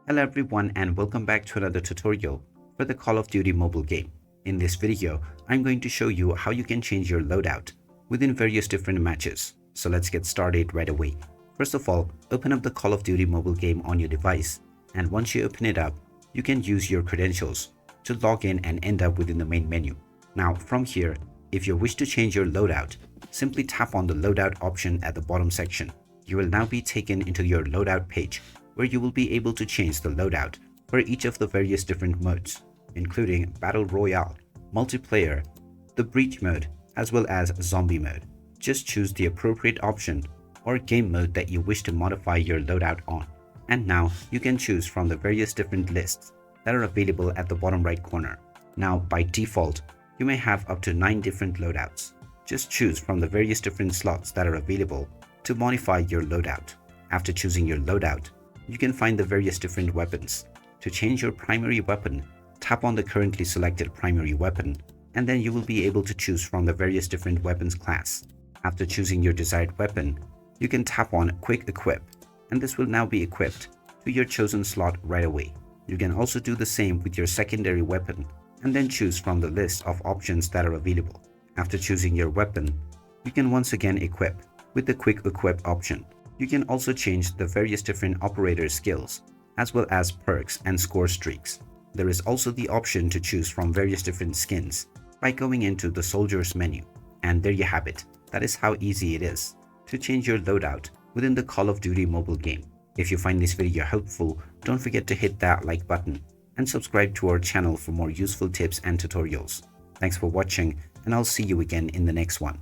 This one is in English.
Hello everyone and welcome back to another tutorial for the Call of Duty mobile game. In this video, I'm going to show you how you can change your loadout within various different matches. So let's get started right away. First of all, open up the Call of Duty mobile game on your device, and once you open it up, you can use your credentials to log in and end up within the main menu. Now from here, if you wish to change your loadout, simply tap on the loadout option at the bottom section. You will now be taken into your loadout page, where you will be able to change the loadout for each of the various different modes, including Battle Royale, Multiplayer, the Breach mode, as well as Zombie mode. Just choose the appropriate option or game mode that you wish to modify your loadout on. And now you can choose from the various different lists that are available at the bottom right corner. Now by default, you may have up to 9 different loadouts. Just choose from the various different slots that are available to modify your loadout. After choosing your loadout, you can find the various different weapons. To change your primary weapon, tap on the currently selected primary weapon, and then you will be able to choose from the various different weapons class. After choosing your desired weapon, you can tap on Quick Equip, and this will now be equipped to your chosen slot right away. You can also do the same with your secondary weapon, and then choose from the list of options that are available. After choosing your weapon, you can once again equip with the Quick Equip option. You can also change the various different operator skills, as well as perks and score streaks. There is also the option to choose from various different skins by going into the soldiers menu. And there you have it. That is how easy it is to change your loadout within the Call of Duty mobile game. If you find this video helpful, don't forget to hit that like button and subscribe to our channel for more useful tips and tutorials. Thanks for watching, and I'll see you again in the next one.